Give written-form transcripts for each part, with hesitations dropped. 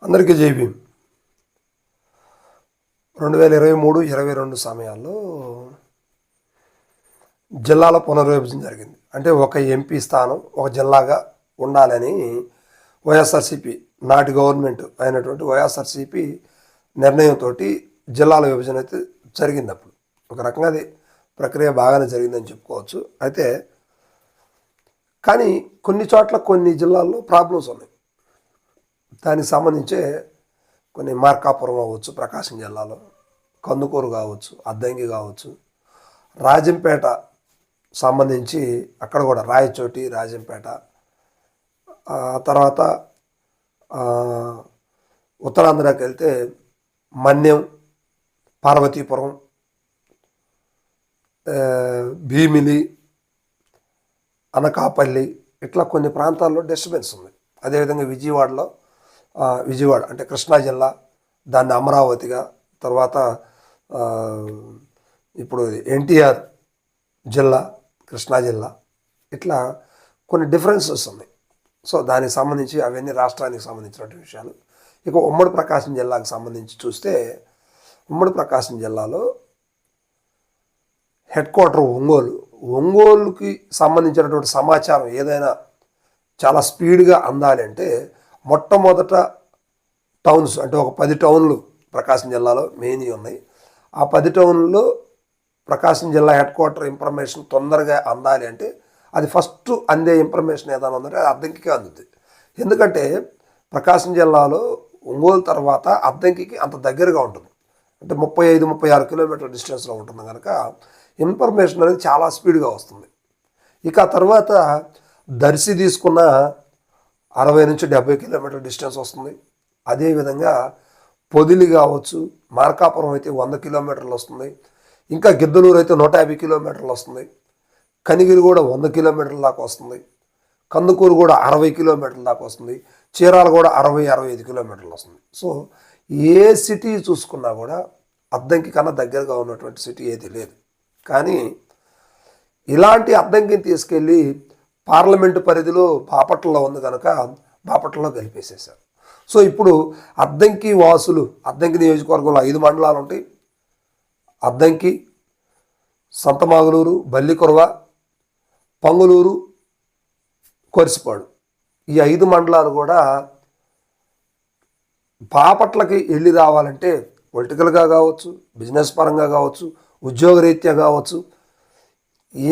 అందరికీ జై భీమ్. 2023-22 సమయాల్లో జిల్లాల పునర్విభజన జరిగింది. అంటే ఒక ఎంపీ స్థానం ఒక జిల్లాగా ఉండాలని వైఎస్ఆర్సీపీ నాటి గవర్నమెంట్ అయినటువంటి వైఎస్ఆర్సీపీ నిర్ణయంతో జిల్లాల విభజన అయితే జరిగింది. అప్పుడు ఒక రకంగా అది ప్రక్రియ బాగానే జరిగిందని చెప్పుకోవచ్చు. అయితే కానీ కొన్ని చోట్ల కొన్ని జిల్లాల్లో ప్రాబ్లమ్స్ ఉన్నాయి. దానికి సంబంధించే కొన్ని మార్కాపురం కావచ్చు, ప్రకాశం జిల్లాలో కందుకూరు కావచ్చు, అద్దంకి కావచ్చు, రాజంపేట సంబంధించి అక్కడ కూడా రాయచోటి, రాజంపేట, తర్వాత ఉత్తరాంధ్రకి వెళ్తే మన్యం, పార్వతీపురం, భీమిలి, అనకాపల్లి, ఇట్లా కొన్ని ప్రాంతాల్లో డిస్టర్బెన్స్ ఉంది. అదేవిధంగా విజయవాడ అంటే కృష్ణా జిల్లా, దాన్ని అమరావతిగా, తర్వాత ఇప్పుడు ఎన్టీఆర్ జిల్లా, కృష్ణా జిల్లా, ఇట్లా కొన్ని డిఫరెన్సెస్ ఉన్నాయి. సో దానికి సంబంధించి అవన్నీ రాష్ట్రానికి సంబంధించినటువంటి విషయాలు. ఇక ఉమ్మడి ప్రకాశం జిల్లాకు సంబంధించి చూస్తే ఉమ్మడి ప్రకాశం జిల్లాలో హెడ్ క్వార్టర్ ఒంగోలుకి సంబంధించినటువంటి సమాచారం ఏదైనా చాలా స్పీడ్గా అందాలి అంటే మొట్టమొదట టౌన్స్ అంటే ఒక 10 టౌన్లు ప్రకాశం జిల్లాలో మెయిన్ ఉన్నాయి. ఆ 10 టౌన్లలో ప్రకాశం జిల్లా హెడ్ క్వార్టర్ ఇన్ఫర్మేషన్ తొందరగా అందాలి అంటే అది ఫస్ట్ అందే ఇన్ఫర్మేషన్ ఏదైనా ఉందంటే అది అద్దంకికే అందుతుంది. ఎందుకంటే ప్రకాశం జిల్లాలో ఒంగోలు తర్వాత అద్దంకికి అంత దగ్గరగా ఉంటుంది. అంటే 35-36 కిలోమీటర్ల డిస్టెన్స్లో ఉంటుంది కనుక ఇన్ఫర్మేషన్ అనేది చాలా స్పీడ్గా వస్తుంది. ఇక తర్వాత దర్శి తీసుకున్న 60-70 కిలోమీటర్ల డిస్టెన్స్ వస్తుంది. అదేవిధంగా పొదిలి కావచ్చు, మార్కాపురం అయితే 100 కిలోమీటర్లు వస్తుంది. ఇంకా గిద్దలూరు అయితే 150 కిలోమీటర్లు వస్తుంది. కనిగిరి కూడా 100 కిలోమీటర్ల దాకా వస్తుంది. కందుకూరు కూడా 60 కిలోమీటర్ల దాకా వస్తుంది. చీరాల కూడా 60-65 కిలోమీటర్లు వస్తుంది. సో ఏ సిటీ చూసుకున్నా కూడా అద్దంకి కన్నా దగ్గరగా ఉన్నటువంటి సిటీ ఏది లేదు. కానీ ఇలాంటి అద్దంకిని తీసుకెళ్ళి పార్లమెంటు పరిధిలో బాపట్లలో ఉంది కనుక బాపట్లలో కలిపేసేశారు. సో ఇప్పుడు అద్దంకి వాసులు, అద్దంకి నియోజకవర్గంలో 5 మండలాలు ఉంటాయి. అద్దంకి, సంతమాగులూరు, బల్లికొరవ, పంగులూరు, కొరిసిపాడు, ఈ 5 మండలాలు కూడా బాపట్లకి వెళ్ళి రావాలంటే పొలిటికల్గా కావచ్చు, బిజినెస్ పరంగా కావచ్చు, ఉద్యోగరీత్యా కావచ్చు,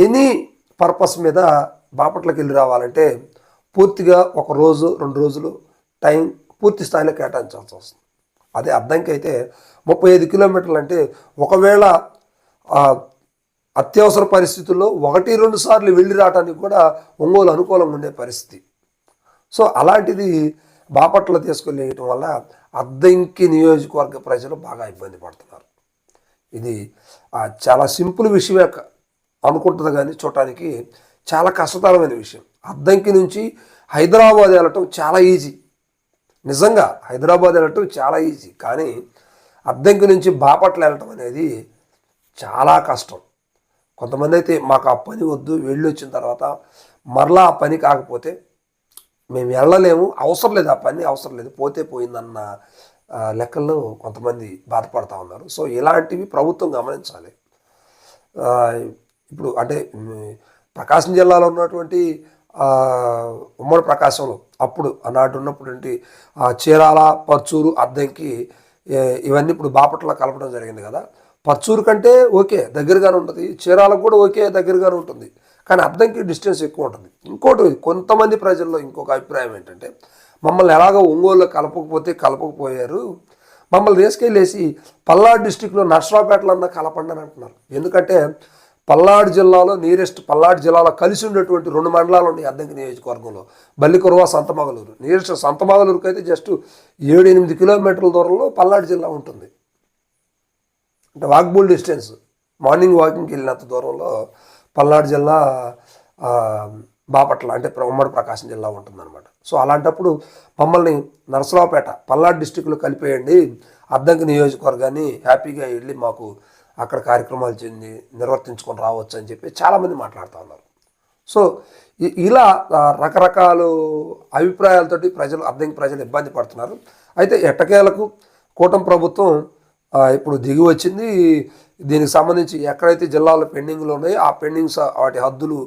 ఎనీ పర్పస్ మీద బాపట్లకి వెళ్ళి రావాలంటే పూర్తిగా 1 రోజు 2 రోజులు టైం పూర్తి స్థాయిలో కేటాయించాల్సి వస్తుంది. అదే అద్దంకి అయితే 35 కిలోమీటర్లు. అంటే ఒకవేళ అత్యవసర పరిస్థితుల్లో 1-2 సార్లు వెళ్ళి రావడానికి కూడా ఒంగోలు అనుకూలంగా ఉండే పరిస్థితి. సో అలాంటిది బాపట్ల తీసుకెళ్ళేయటం వల్ల అద్దంకి నియోజకవర్గ ప్రజలు బాగా ఇబ్బంది పడుతున్నారు. ఇది చాలా సింపుల్ విషయమే అనుకుంటుంది, కానీ చూడటానికి చాలా కష్టతరమైన విషయం. అద్దంకి నుంచి హైదరాబాద్ వెళ్ళటం చాలా ఈజీ, నిజంగా హైదరాబాద్ వెళ్ళటం చాలా ఈజీ. కానీ అద్దంకి నుంచి బాపట్ల వెళ్ళటం అనేది చాలా కష్టం. కొంతమంది అయితే మాకు ఆ పని వద్దు, వెళ్ళి వచ్చిన తర్వాత మరలా ఆ పని కాకపోతే మేము వెళ్ళలేము, అవసరం లేదు, ఆ పని అవసరం లేదు, పోతే పోయిందన్న లెక్కల్లో కొంతమంది బాధపడుతూ ఉన్నారు. సో ఇలాంటివి ప్రభుత్వం గమనించాలి. ఇప్పుడు అంటే ప్రకాశం జిల్లాలో ఉన్నటువంటి ఉమ్మడి ప్రకాశంలో అప్పుడు ఆనాడు ఉన్నప్పుడు చీరాల, పర్చూరు, అద్దంకి ఇవన్నీ ఇప్పుడు బాపట్ల కలపడం జరిగింది కదా. పర్చూరు కంటే ఓకే దగ్గరగానే ఉంటుంది, చీరాలకు కూడా ఓకే దగ్గరగానే ఉంటుంది, కానీ అద్దంకి డిస్టెన్స్ ఎక్కువ ఉంటుంది. ఇంకోటి కొంతమంది ప్రజల్లో ఇంకొక అభిప్రాయం ఏంటంటే మమ్మల్ని ఎలాగో ఒంగోలులో కలపకపోయారు, మమ్మల్ని తీసుకెళ్ళేసి పల్నాడు డిస్టిక్లో నర్సరావుపేటలో కలపండి అని అంటున్నారు. ఎందుకంటే పల్నాడు జిల్లాలో కలిసి ఉండేటువంటి 2 మండలాలు ఉన్నాయి అద్దంకి నియోజకవర్గంలో, బల్లికొరవ, సంతమాగులూరు. నియరెస్ట్ సంతమాగులూరుకి అయితే జస్ట్ 7-8 కిలోమీటర్ల దూరంలో పల్నాడు జిల్లా ఉంటుంది. అంటే వాక్బుల్ డిస్టెన్స్, మార్నింగ్ వాకింగ్కి వెళ్ళినంత దూరంలో పల్నాడు జిల్లా, బాపట్ల అంటే ఉమ్మడి ప్రకాశం జిల్లా ఉంటుందన్నమాట. సో అలాంటప్పుడు మమ్మల్ని నరసరావుపేట పల్నాడు డిస్టిక్లో కలిపేయండి, అద్దంకి నియోజకవర్గాన్ని హ్యాపీగా వెళ్ళి మాకు అక్కడ కార్యక్రమాలు నిర్వర్తించుకొని రావచ్చు అని చెప్పి చాలామంది మాట్లాడుతూ ఉన్నారు. సో ఇలా రకరకాల అభిప్రాయాలతోటి అద్దంకి ప్రజలు ఇబ్బంది పడుతున్నారు. అయితే ఎట్టకేలకు కూటమి ప్రభుత్వం ఇప్పుడు దిగి వచ్చింది. దీనికి సంబంధించి ఎక్కడైతే జిల్లాలో పెండింగ్లో ఉన్నాయో ఆ పెండింగ్స్ వాటి హద్దులు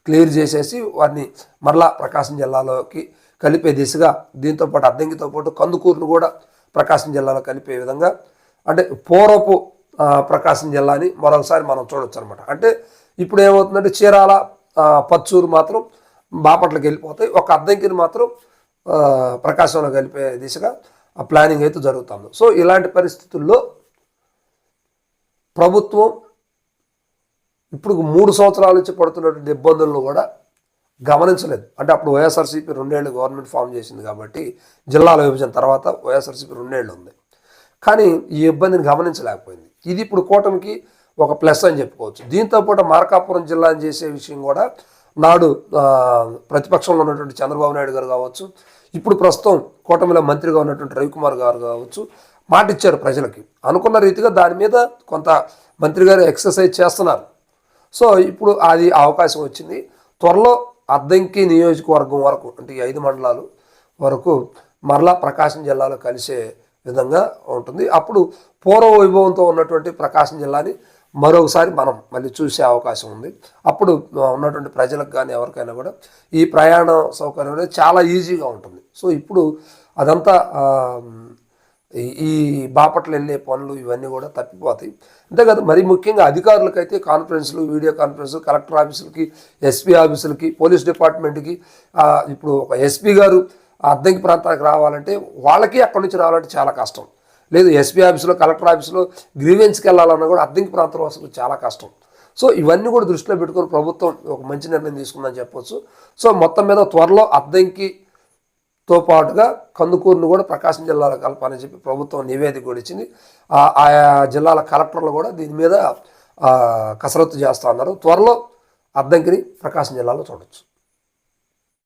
క్లియర్ చేసేసి వారిని మరలా ప్రకాశం జిల్లాలోకి కలిపే దిశగా, దీంతోపాటు అద్దంకితో పాటు కందుకూరును కూడా ప్రకాశం జిల్లాలో కలిపే విధంగా, అంటే పూర్వపు ప్రకాశం జిల్లాని మరొకసారి మనం చూడొచ్చు అనమాట. అంటే ఇప్పుడు ఏమవుతుందంటే చీరాల, పచ్చూరు మాత్రం బాపట్లకి వెళ్ళిపోతాయి, ఒక అద్దంకిని మాత్రం ప్రకాశంలో కలిపే దిశగా ఆ ప్లానింగ్ అయితే జరుగుతుంది. సో ఇలాంటి పరిస్థితుల్లో ప్రభుత్వం ఇప్పుడు 3 సంవత్సరాల నుంచి పడుతున్నటువంటి ఇబ్బందులను కూడా గమనించలేదు. అంటే అప్పుడు వైఎస్ఆర్సీపీ 2 ఏళ్ళు గవర్నమెంట్ ఫామ్ చేసింది కాబట్టి, జిల్లాల విభజన తర్వాత వైఎస్ఆర్సీపీ 2 ఏళ్ళు ఉంది, కానీ ఈ ఇబ్బందిని గమనించలేకపోయింది. ఇది ఇప్పుడు కూటమికి ఒక ప్లస్ అని చెప్పుకోవచ్చు. దీంతోపాటు మార్కాపురం జిల్లాని చేసే విషయం కూడా నాడు ప్రతిపక్షంలో ఉన్నటువంటి చంద్రబాబు నాయుడు గారు కావచ్చు, ఇప్పుడు ప్రస్తుతం కూటమిలో మంత్రిగా ఉన్నటువంటి రవికుమార్ గారు కావచ్చు, మాట ఇచ్చారు ప్రజలకి. అనుకున్న రీతిగా దాని మీద కొంత మంత్రి గారు ఎక్సర్సైజ్ చేస్తున్నారు. సో ఇప్పుడు అది అవకాశం వచ్చింది. త్వరలో అద్దంకి నియోజకవర్గం వరకు, అంటే ఈ 5 మండలాలు వరకు మరలా ప్రకాశం జిల్లాలో కలిసే విధంగా ఉంటుంది. అప్పుడు పూర్వ వైభవంతో ఉన్నటువంటి ప్రకాశం జిల్లాని మరొకసారి మనం మళ్ళీ చూసే అవకాశం ఉంది. అప్పుడు ఉన్నటువంటి ప్రజలకు కానీ ఎవరికైనా కూడా ఈ ప్రయాణ సౌకర్యం అనేది చాలా ఈజీగా ఉంటుంది. సో ఇప్పుడు అదంతా ఈ బాపట్ల వెళ్ళే పనులు ఇవన్నీ కూడా తప్పిపోతాయి. అంతేకాదు మరి ముఖ్యంగా అధికారులకైతే కాన్ఫరెన్స్లు, వీడియో కాన్ఫరెన్స్లు, కలెక్టర్ ఆఫీసులకి, ఎస్పీ ఆఫీసులకి, పోలీస్ డిపార్ట్మెంట్కి, ఇప్పుడు ఒక ఎస్పీ గారు అద్దంకి ప్రాంతానికి రావాలంటే వాళ్ళకి అక్కడి నుంచి రావాలంటే చాలా కష్టం. లేదు ఎస్పీ ఆఫీసులో, కలెక్టర్ ఆఫీసులో గ్రీవెన్స్కి వెళ్ళాలన్నా కూడా అద్దంకి ప్రాంతం అసలు చాలా కష్టం. సో ఇవన్నీ కూడా దృష్టిలో పెట్టుకొని ప్రభుత్వం ఒక మంచి నిర్ణయం తీసుకుందని చెప్పొచ్చు. సో మొత్తం మీద త్వరలో అద్దంకితో పాటుగా కందుకూరును కూడా ప్రకాశం జిల్లాలో కలపాలని చెప్పి ప్రభుత్వం నివేదిక కూడా ఇచ్చింది. ఆయా జిల్లాల కలెక్టర్లు కూడా దీని మీద కసరత్తు చేస్తూ ఉన్నారు. త్వరలో అద్దంకిని ప్రకాశం జిల్లాలో చూడొచ్చు.